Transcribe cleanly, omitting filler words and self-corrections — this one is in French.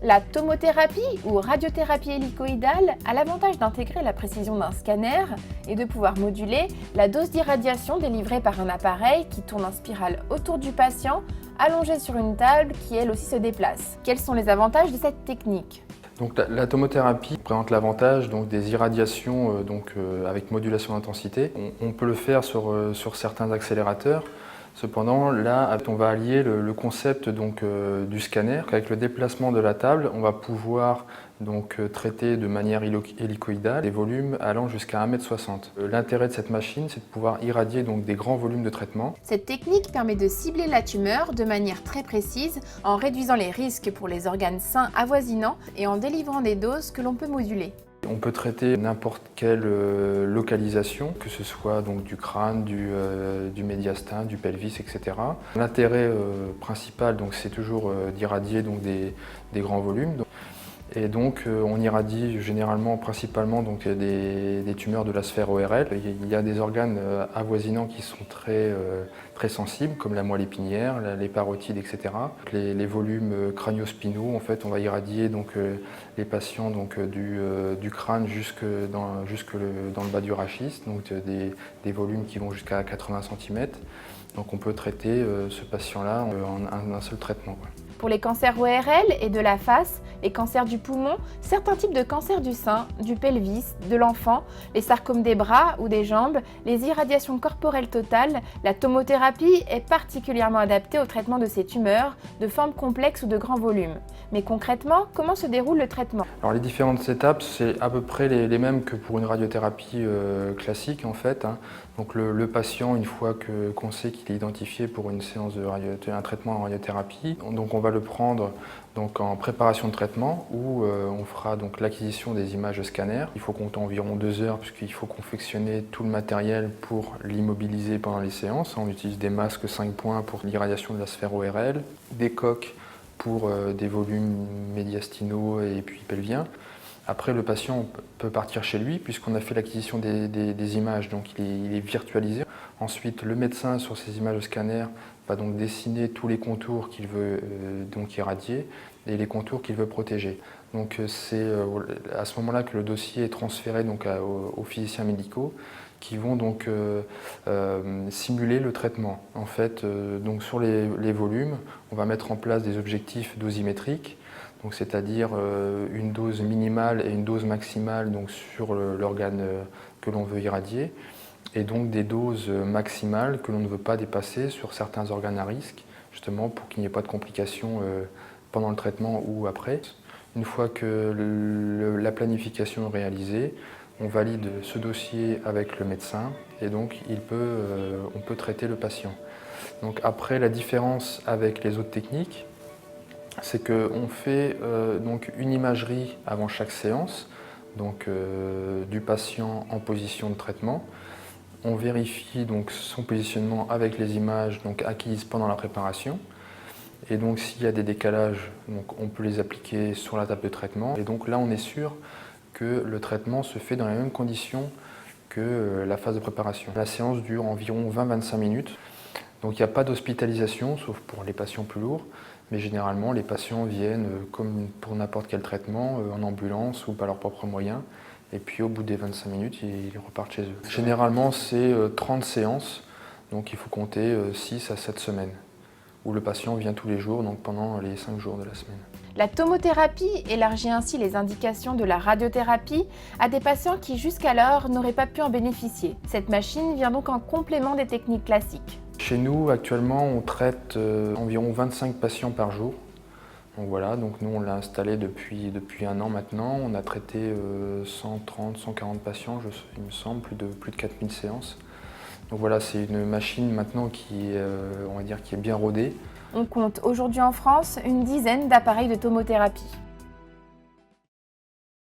La tomothérapie ou radiothérapie hélicoïdale a l'avantage d'intégrer la précision d'un scanner et de pouvoir moduler la dose d'irradiation délivrée par un appareil qui tourne en spirale autour du patient, allongé sur une table qui elle aussi se déplace. Quels sont les avantages de cette technique ? Donc la tomothérapie présente l'avantage des irradiations avec modulation d'intensité. On peut le faire sur certains accélérateurs. Cependant, là, on va allier le concept du scanner. Avec le déplacement de la table, on va pouvoir traiter de manière hélicoïdale des volumes allant jusqu'à 1,60 m. L'intérêt de cette machine, c'est de pouvoir irradier des grands volumes de traitement. Cette technique permet de cibler la tumeur de manière très précise en réduisant les risques pour les organes sains avoisinants et en délivrant des doses que l'on peut moduler. On peut traiter n'importe quelle localisation, que ce soit du crâne, du médiastin, du pelvis, etc. L'intérêt principal, c'est toujours d'irradier des grands volumes. Et donc on irradie généralement, principalement des tumeurs de la sphère ORL. Il y a des organes avoisinants qui sont très sensibles, comme la moelle épinière, les parotides, etc. Les volumes crânio-spinaux, en fait, on va irradier les patients du crâne jusque dans le bas du rachis, des volumes qui vont jusqu'à 80 cm. Donc on peut traiter ce patient-là en un seul traitement. Pour les cancers ORL et de la face, les cancers du poumon, certains types de cancers du sein, du pelvis, de l'enfant, les sarcomes des bras ou des jambes, les irradiations corporelles totales, la tomothérapie est particulièrement adaptée au traitement de ces tumeurs de forme complexe ou de grand volume. Mais concrètement, comment se déroule le traitement ? Alors les différentes étapes, c'est à peu près les mêmes que pour une radiothérapie classique en fait. Donc le patient, une fois qu'on sait qu'il est identifié pour une séance un traitement en radiothérapie, donc on va le prendre en préparation de traitement où on fera l'acquisition des images de scanner. Il faut compter environ 2 heures puisqu'il faut confectionner tout le matériel pour l'immobiliser pendant les séances. On utilise des masques 5 points pour l'irradiation de la sphère ORL, des coques pour des volumes médiastinaux et puis pelviens. Après, le patient peut partir chez lui puisqu'on a fait l'acquisition des images, donc il est virtualisé. Ensuite, le médecin, sur ces images de scanner, va dessiner tous les contours qu'il veut irradier et les contours qu'il veut protéger. Donc c'est à ce moment-là que le dossier est transféré aux physiciens médicaux qui vont simuler le traitement. En fait, sur les volumes, on va mettre en place des objectifs dosimétriques, c'est-à-dire une dose minimale et une dose maximale sur l'organe que l'on veut irradier, et des doses maximales que l'on ne veut pas dépasser sur certains organes à risque, justement pour qu'il n'y ait pas de complications pendant le traitement ou après. Une fois que la planification est réalisée, on valide ce dossier avec le médecin et on peut traiter le patient. Donc après, la différence avec les autres techniques, c'est qu'on fait une imagerie avant chaque séance, du patient en position de traitement. On vérifie son positionnement avec les images acquises pendant la préparation. Et s'il y a des décalages, on peut les appliquer sur la table de traitement. Et là, on est sûr que le traitement se fait dans les mêmes conditions que la phase de préparation. La séance dure environ 20-25 minutes. Donc il n'y a pas d'hospitalisation, sauf pour les patients plus lourds. Mais généralement, les patients viennent, comme pour n'importe quel traitement, en ambulance ou par leurs propres moyens. Et puis au bout des 25 minutes, ils repartent chez eux. Généralement, c'est 30 séances, donc il faut compter 6 à 7 semaines, où le patient vient tous les jours, pendant les 5 jours de la semaine. La tomothérapie élargit ainsi les indications de la radiothérapie à des patients qui jusqu'alors n'auraient pas pu en bénéficier. Cette machine vient donc en complément des techniques classiques. Chez nous, actuellement, on traite environ 25 patients par jour. Donc nous on l'a installé depuis 1 an maintenant. On a traité 130, 140 patients, il me semble, plus de 4000 séances. Donc voilà, c'est une machine maintenant qui est bien rodée. On compte aujourd'hui en France une dizaine d'appareils de tomothérapie.